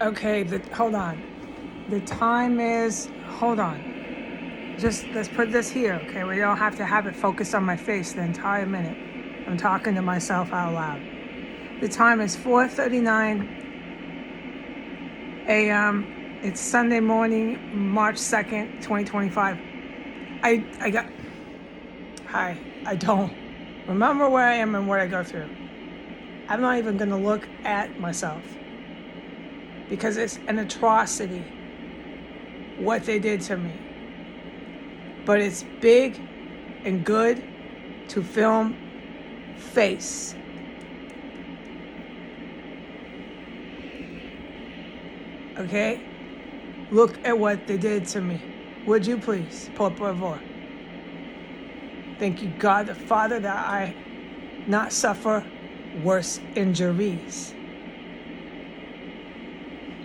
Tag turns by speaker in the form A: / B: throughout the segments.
A: Okay, hold on. The time is, hold on. Just let's put this here, okay? We don't have to have it focused on my face the entire minute. I'm talking to myself out loud. The time is 4:39 a.m. It's Sunday morning, March 2nd, 2025. I don't remember where I am and what I go through. I'm not even gonna look at myself because it's an atrocity what they did to me. But it's big and good to film face. Okay? Look at what they did to me. Would you please? Por favor. Thank you, God the Father, that I not suffer worse injuries.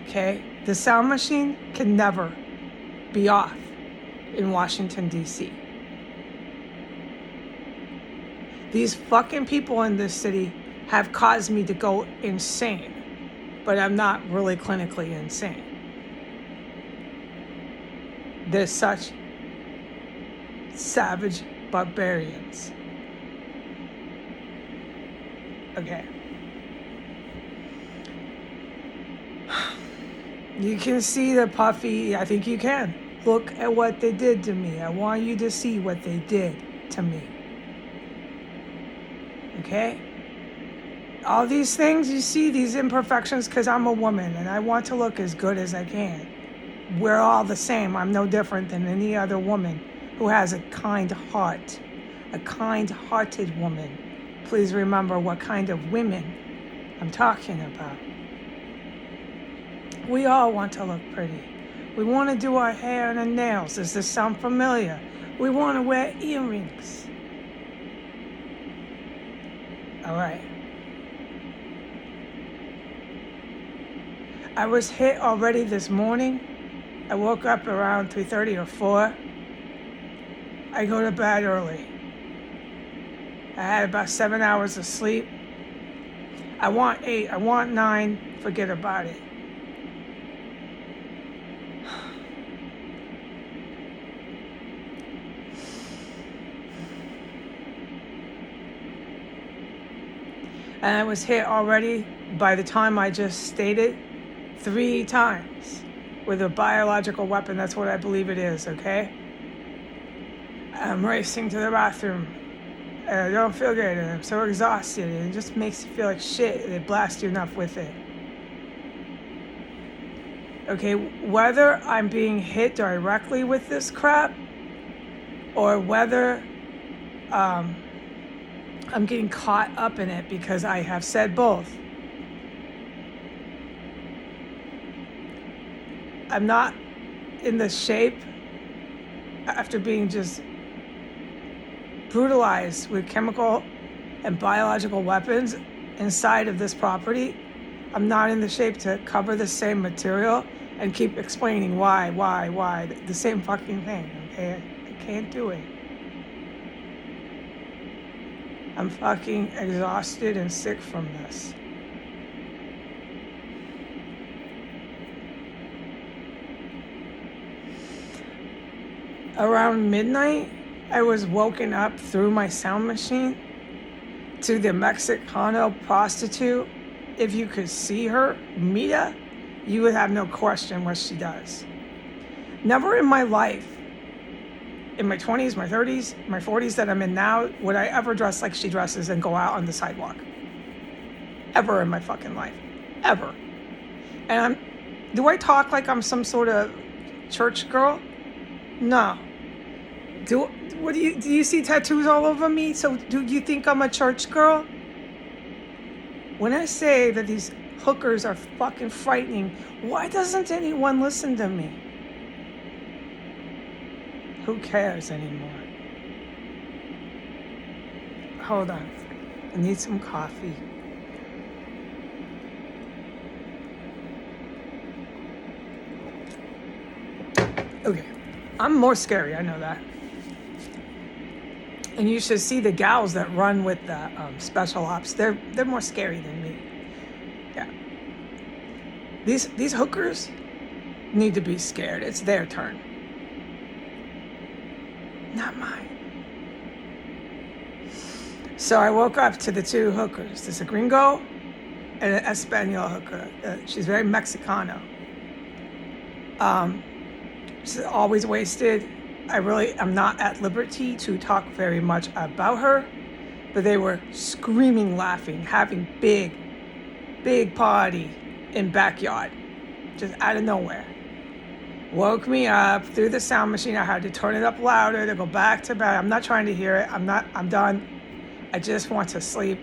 A: Okay? The sound machine can never be off in Washington, D.C. These fucking people in this city have caused me to go insane, but I'm not really clinically insane. They're such savage barbarians. Okay. You can see the puffy, I think you can. Look at what they did to me. I want you to see what they did to me. Okay? All these things, you see these imperfections because I'm a woman and I want to look as good as I can. We're all the same. I'm no different than any other woman who has a kind heart. A kind-hearted woman. Please remember what kind of women I'm talking about. We all want to look pretty. We want to do our hair and our nails. Does this sound familiar? We want to wear earrings. All right. I was hit already this morning. I woke up around 3:30 or 4. I go to bed early. I had about 7 hours of sleep. I want 8. I want 9. Forget about it. And I was hit already, by the time I just stated, 3 times with a biological weapon. That's what I believe it is, okay? I'm racing to the bathroom. I don't feel good and I'm so exhausted and it just makes you feel like shit. They blast you enough with it. Okay, whether I'm being hit directly with this crap or whether I'm getting caught up in it because I have said both. I'm not in the shape after being just brutalized with chemical and biological weapons inside of this property. I'm not in the shape to cover the same material and keep explaining why, the same fucking thing, okay? I can't do it. I'm fucking exhausted and sick from this. Around midnight, I was woken up through my sound machine to the Mexicano prostitute. If you could see her, Mita, you would have no question what she does. Never in my life, in my 20s, my 30s, my 40s that I'm in now, would I ever dress like she dresses and go out on the sidewalk. Ever in my fucking life. Ever. And do I talk like I'm some sort of church girl? No. Do you see tattoos all over me? So do you think I'm a church girl? When I say that these hookers are fucking frightening, why doesn't anyone listen to me? Who cares anymore? Hold on. I need some coffee. Okay. I'm more scary, I know that. And you should see the gals that run with the special ops. They're more scary than me. Yeah. These hookers need to be scared. It's their turn, not mine. So I woke up to the two hookers. There's a gringo and an Espanol hooker. She's very Mexicano. She's always wasted. I'm not at liberty to talk very much about her, but they were screaming, laughing, having big party in backyard, just out of nowhere. Woke me up through the sound machine. I had to turn it up louder to go back to bed. I'm not trying to hear it. I'm done. I just want to sleep.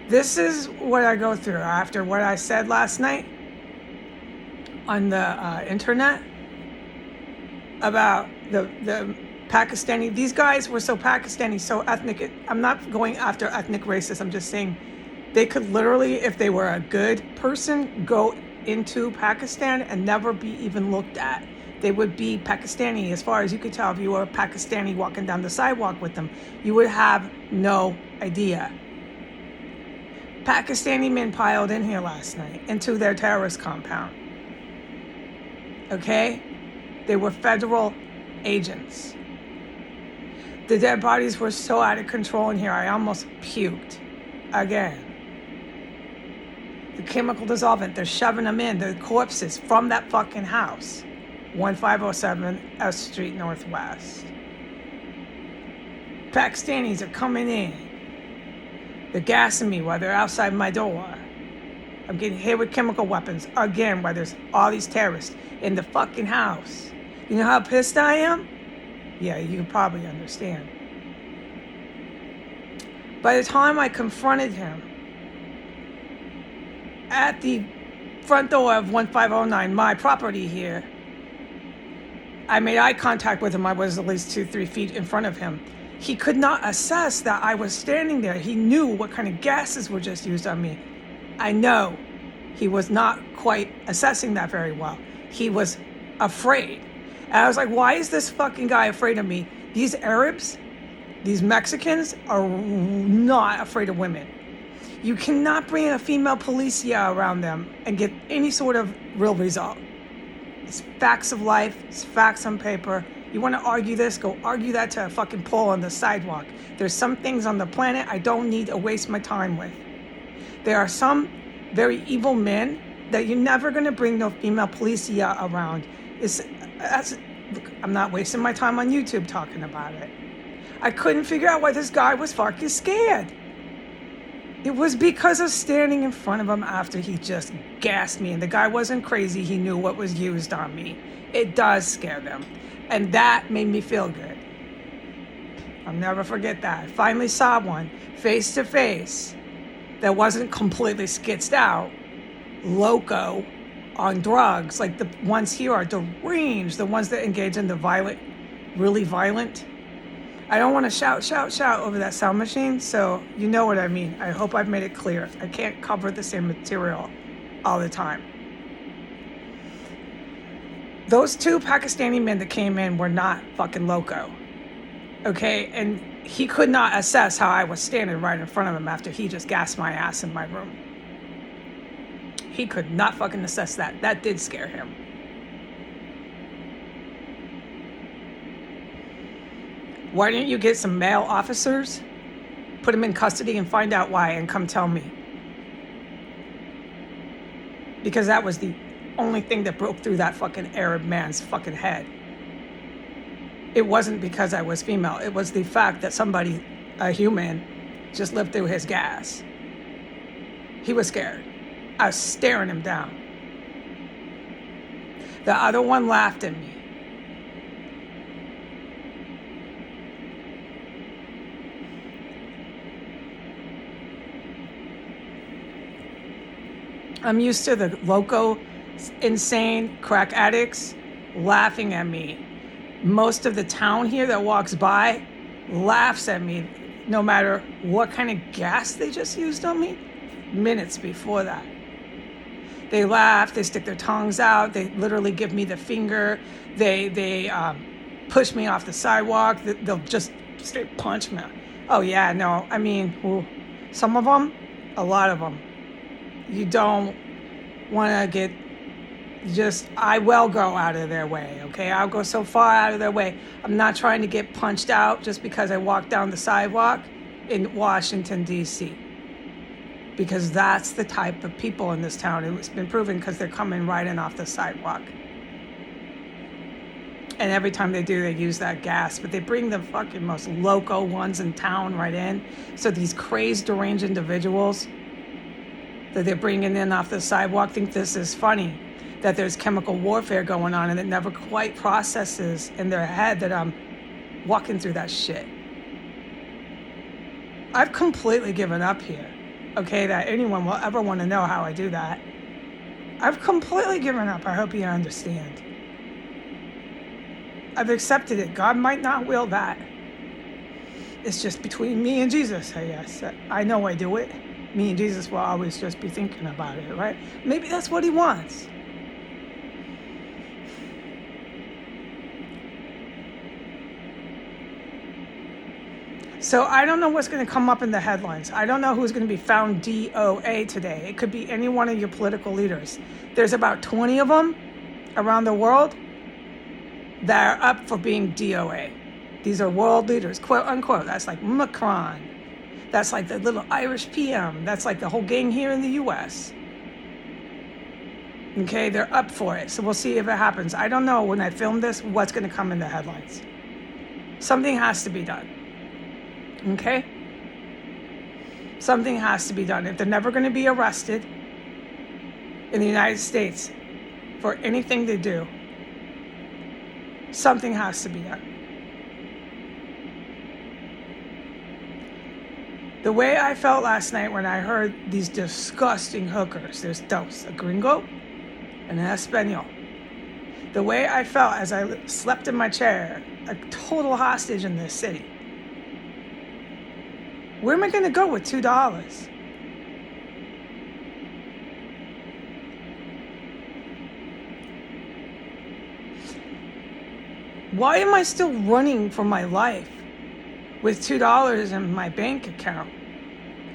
A: This is what I go through after what I said last night on the internet about the Pakistani. These guys were so Pakistani, so ethnic. I'm not going after ethnic racists. I'm just saying they could literally, if they were a good person, go into Pakistan and never be even looked at. They would be Pakistani as far as you could tell. If you were a Pakistani walking down the sidewalk with them, you would have no idea. Pakistani men piled in here last night into their terrorist compound. Okay? They were federal agents. The dead bodies were so out of control in here, I almost puked. Again. The chemical dissolvant, they're shoving them in, the corpses from that fucking house. 1507 S Street Northwest. Pakistanis are coming in. They're gassing me while they're outside my door. I'm getting hit with chemical weapons again while there's all these terrorists in the fucking house. You know how pissed I am? Yeah, you can probably understand. By the time I confronted him at the front door of 1509, my property here, I made eye contact with him. I was at least 2-3 feet in front of him. He could not assess that I was standing there. He knew what kind of gases were just used on me. I know he was not quite assessing that very well. He was afraid. And I was like, why is this fucking guy afraid of me? These Arabs, these Mexicans are not afraid of women. You cannot bring a female policia around them and get any sort of real result. It's facts of life. It's facts on paper. You want to argue this? Go argue that to a fucking pole on the sidewalk. There's some things on the planet I don't need to waste my time with. There are some very evil men that you're never going to bring no female policia around. Look, I'm not wasting my time on YouTube talking about it. I couldn't figure out why this guy was fucking scared. It was because of standing in front of him after he just gassed me. And the guy wasn't crazy. He knew what was used on me. It does scare them. And that made me feel good. I'll never forget that. I finally saw one face to face that wasn't completely skitzed out, loco, on drugs. Like the ones here are deranged, the ones that engage in the violent, really violent. I don't want to shout over that sound machine, so you know what I mean. I hope I've made it clear. I can't cover the same material all the time. Those two Pakistani men that came in were not fucking loco, okay? And he could not assess how I was standing right in front of him after he just gassed my ass in my room. He could not fucking assess that. That did scare him. Why didn't you get some male officers, put them in custody and find out why and come tell me? Because that was the only thing that broke through that fucking Arab man's fucking head. It wasn't because I was female. It was the fact that somebody, a human, just lived through his gas. He was scared. I was staring him down. The other one laughed at me. I'm used to the loco, insane crack addicts laughing at me. Most of the town here that walks by laughs at me no matter what kind of gas they just used on me minutes before that. They laugh, they stick their tongues out, they literally give me the finger, they push me off the sidewalk, they'll just straight punch me. Oh yeah, no, I mean, some of them, a lot of them. You don't want to get I will go out of their way, okay? I'll go so far out of their way. I'm not trying to get punched out just because I walk down the sidewalk in Washington, D.C. Because that's the type of people in this town. It's been proven because they're coming right in off the sidewalk. And every time they do, they use that gas. But they bring the fucking most loco ones in town right in. So these crazed, deranged individuals that they're bringing in off the sidewalk think this is funny. That there's chemical warfare going on and it never quite processes in their head that I'm walking through that shit. I've completely given up here, okay, that anyone will ever want to know how I do that. I've completely given up. I hope you understand. I've accepted it. God might not will that. It's just between me and Jesus, I guess. I know I do it. Me and Jesus will always just be thinking about it, right? Maybe that's what he wants. So I don't know what's going to come up in the headlines. I don't know who's going to be found DOA today. It could be any one of your political leaders. There's about 20 of them around the world that are up for being DOA. These are world leaders, quote unquote. That's like Macron. That's like the little Irish PM. That's like the whole gang here in the US. Okay, they're up for it. So we'll see if it happens. I don't know when I film this what's going to come in the headlines. Something has to be done. Okay? Something has to be done. If they're never going to be arrested in the United States for anything they do, something has to be done. The way I felt last night when I heard these disgusting hookers, there's dos, a gringo and an Espanol. The way I felt as I slept in my chair, a total hostage in this city. Where am I going to go with $2? Why am I still running for my life with $2 in my bank account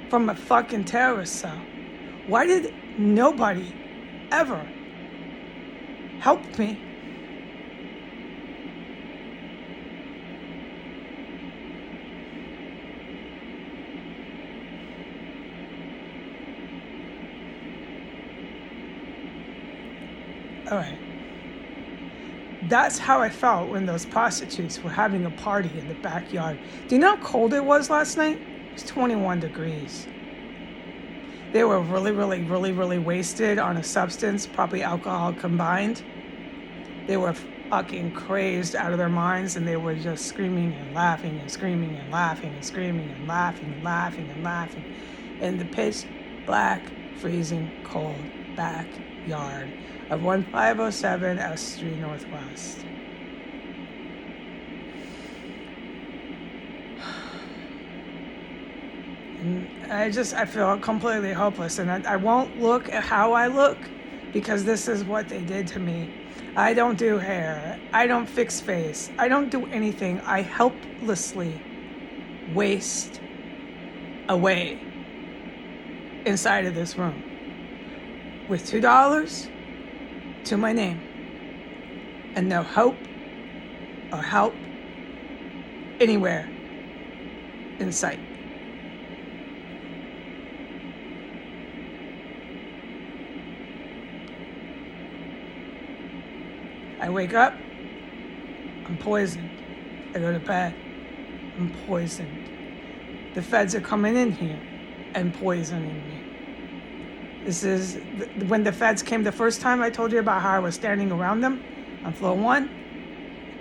A: from a fucking terrorist cell? Why did nobody ever help me? All right. That's how I felt when those prostitutes were having a party in the backyard. Do you know how cold it was last night? It was 21 degrees. They were really wasted on a substance, probably alcohol combined. They were fucking crazed out of their minds, and they were just screaming and laughing and screaming and laughing and screaming and laughing and laughing and laughing in the pitch black, freezing cold backyard of 1507 S Street Northwest. And I feel completely hopeless, and I won't look at how I look because this is what they did to me. I don't do hair. I don't fix face. I don't do anything. I helplessly waste away inside of this room with $2 to my name and no hope or help anywhere in sight. I wake up, I'm poisoned. I go to bed, I'm poisoned. The feds are coming in here and poisoning me. This is, when the feds came the first time, I told you about how I was standing around them on floor 1.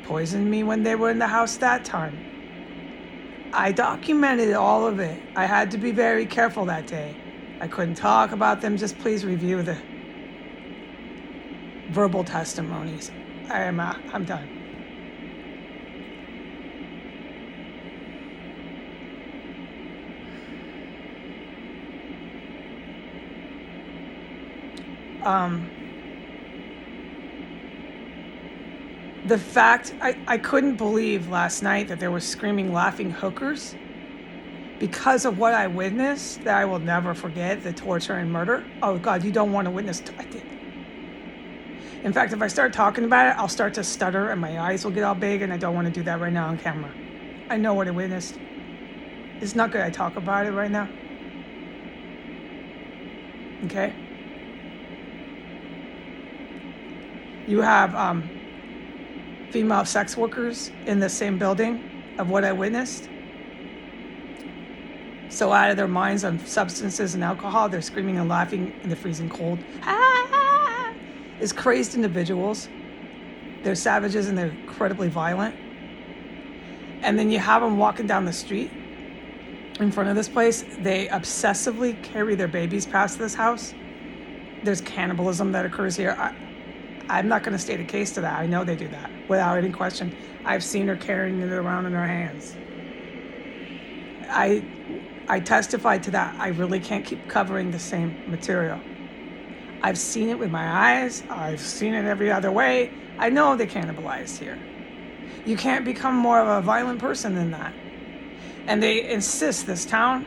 A: Poisoned me when they were in the house that time. I documented all of it. I had to be very careful that day. I couldn't talk about them. Just please review the verbal testimonies. I'm done. The fact, I couldn't believe last night that there were screaming, laughing hookers because of what I witnessed, that I will never forget, the torture and murder. Oh God, you don't want to witness. I did. In fact, if I start talking about it, I'll start to stutter and my eyes will get all big, and I don't want to do that right now on camera. I know what I witnessed. It's not good I talk about it right now. Okay? You have female sex workers in the same building of what I witnessed. So out of their minds on substances and alcohol, they're screaming and laughing in the freezing cold. Ah! It's crazed individuals. They're savages and they're incredibly violent. And then you have them walking down the street in front of this place. They obsessively carry their babies past this house. There's cannibalism that occurs here. I'm not going to state a case to that. I know they do that without any question. I've seen her carrying it around in her hands. I testified to that. I really can't keep covering the same material. I've seen it with my eyes. I've seen it every other way. I know they cannibalize here. You can't become more of a violent person than that. And they insist, this town,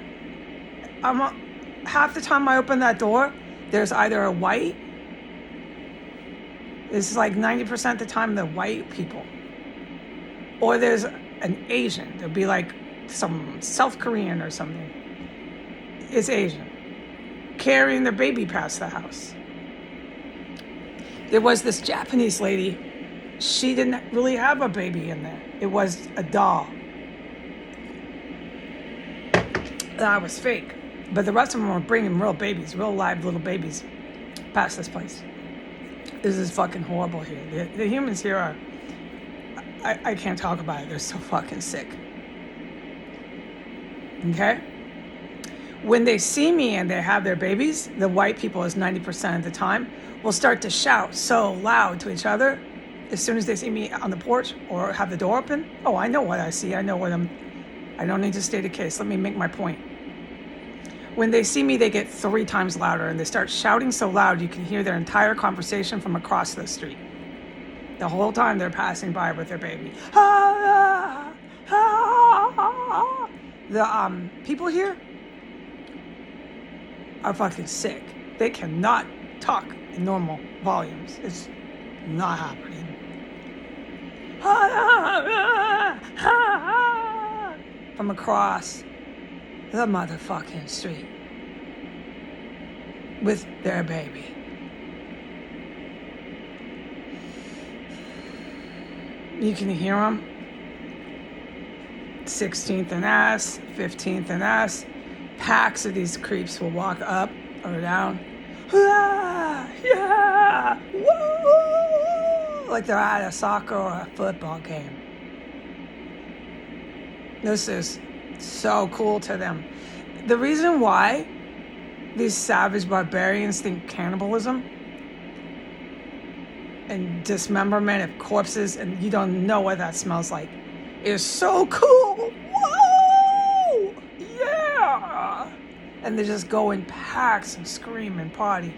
A: half the time I open that door, there's either a white, it's like 90% of the time the white people, or there's an Asian. There'll be like some South Korean or something. It's Asian, carrying their baby past the house. There was this Japanese lady. She didn't really have a baby in there. It was a doll. That was fake. But the rest of them were bringing real babies, real live little babies past this place. This is fucking horrible here. The humans here are, I can't talk about it. They're so fucking sick. Okay? When they see me and they have their babies, the white people, is 90% of the time, will start to shout so loud to each other as soon as they see me on the porch or have the door open. Oh, I know what I see. I know what I don't need to state a case. Let me make my point. When they see me, they get 3 times louder and they start shouting so loud you can hear their entire conversation from across the street. The whole time they're passing by with their baby. Ah, ah, ah. The people here are fucking sick. They cannot talk in normal volumes. It's not happening. From across the motherfucking street with their baby. You can hear them. 16th and S, 15th and S. Packs of these creeps will walk up or down. Yeah, woo! Like they're at a soccer or a football game. This is so cool to them. The reason why these savage barbarians think cannibalism and dismemberment of corpses, and you don't know what that smells like, is so cool. Whoa! Yeah! And they just go in packs and scream and party.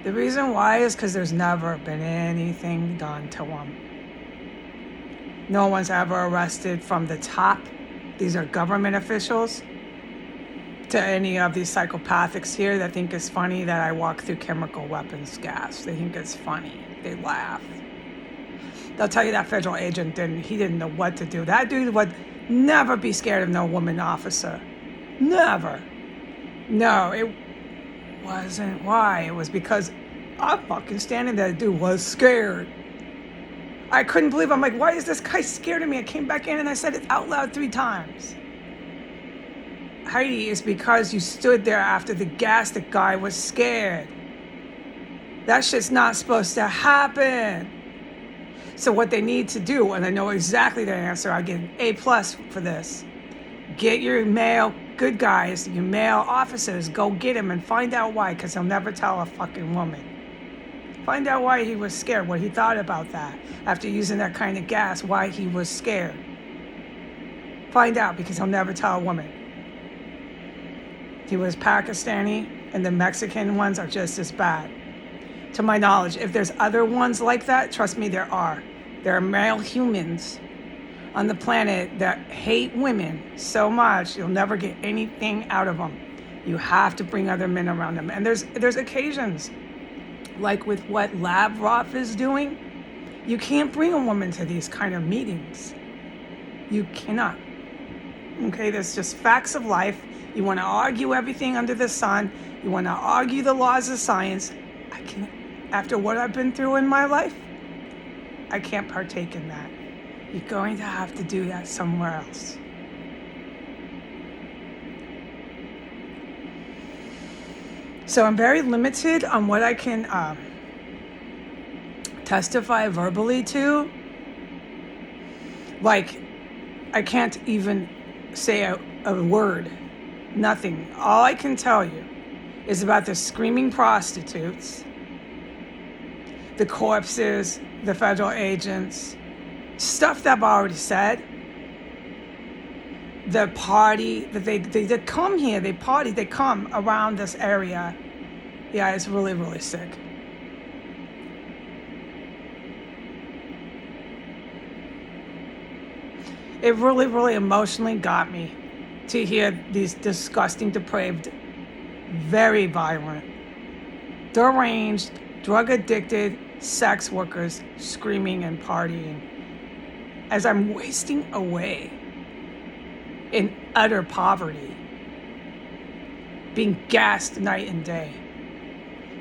A: The reason why is because there's never been anything done to them. No one's ever arrested from the top. These are government officials. To any of these psychopathics here that think it's funny that I walk through chemical weapons gas. They think it's funny. They laugh. They'll tell you that federal agent didn't know what to do. That dude would never be scared of no woman officer. Never. No, it wasn't why. It was because I'm fucking standing there. The dude was scared. I couldn't believe. I'm like, why is this guy scared of me? I came back in and I said it out loud 3 times. Heidi, it's because you stood there after the gas. The guy was scared. That shit's not supposed to happen. So what they need to do, and I know exactly the answer, I get an A+ for this. Get your male good guys, your male officers, go get him and find out why, because he'll never tell a fucking woman. Find out why he was scared, what he thought about that. After using that kind of gas, why he was scared. Find out, because he'll never tell a woman. He was Pakistani, and the Mexican ones are just as bad. To my knowledge, if there's other ones like that, trust me, there are. There are male humans on the planet that hate women so much, you'll never get anything out of them. You have to bring other men around them. And there's occasions, like with what Lavrov is doing, you can't bring a woman to these kind of meetings. You cannot. Okay, there's just facts of life. You want to argue everything under the sun. You want to argue the laws of science. I can't. After what I've been through in my life, I can't partake in that. You're going to have to do that somewhere else. So I'm very limited on what I can testify verbally to. Like, I can't even say a word, nothing. All I can tell you is about the screaming prostitutes, the corpses, the federal agents, stuff that I've already said. The party that they come here, they party, they come around this area. Yeah, it's really, really sick. It really, really emotionally got me to hear these disgusting, depraved, very violent, deranged, drug-addicted sex workers screaming and partying as I'm wasting away in utter poverty, being gassed night and day,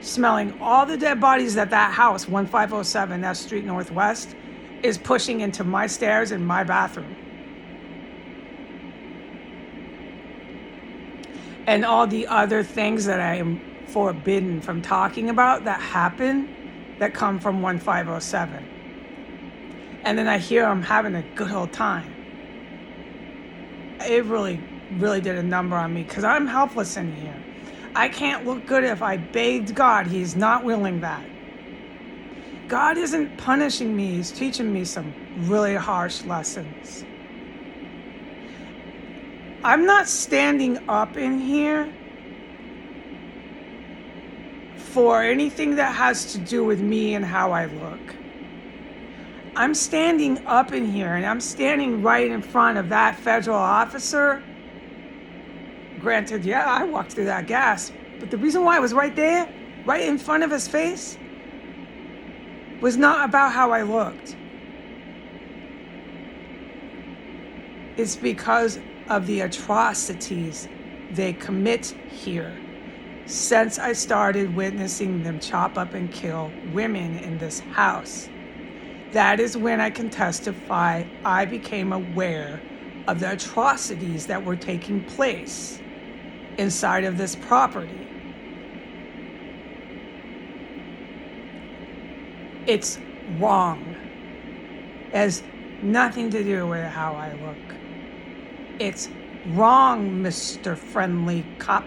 A: smelling all the dead bodies that house, 1507 F Street Northwest, is pushing into my stairs and my bathroom. And all the other things that I am forbidden from talking about that happen, that come from 1507. And then I hear them having a good old time. It really, really did a number on me because I'm helpless in here. I can't look good if I begged God. He's not willing that. God isn't punishing me. He's teaching me some really harsh lessons. I'm not standing up in here for anything that has to do with me and how I look. I'm standing up in here and I'm standing right in front of that federal officer. Granted, yeah, I walked through that gas, but the reason why I was right there, right in front of his face, was not about how I looked. It's because of the atrocities they commit here since I started witnessing them chop up and kill women in this house. That is when I can testify I became aware of the atrocities that were taking place inside of this property. It's wrong. It has nothing to do with how I look. It's wrong, Mr. Friendly Cop.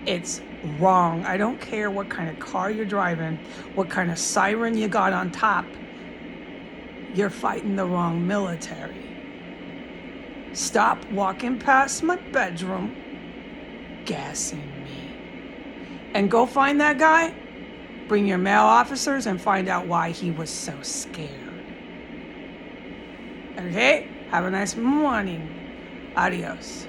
A: It's wrong. I don't care what kind of car you're driving, what kind of siren you got on top. You're fighting the wrong military. Stop walking past my bedroom, gassing me. And go find that guy. Bring your male officers and find out why he was so scared. Okay? Have a nice morning. Adios.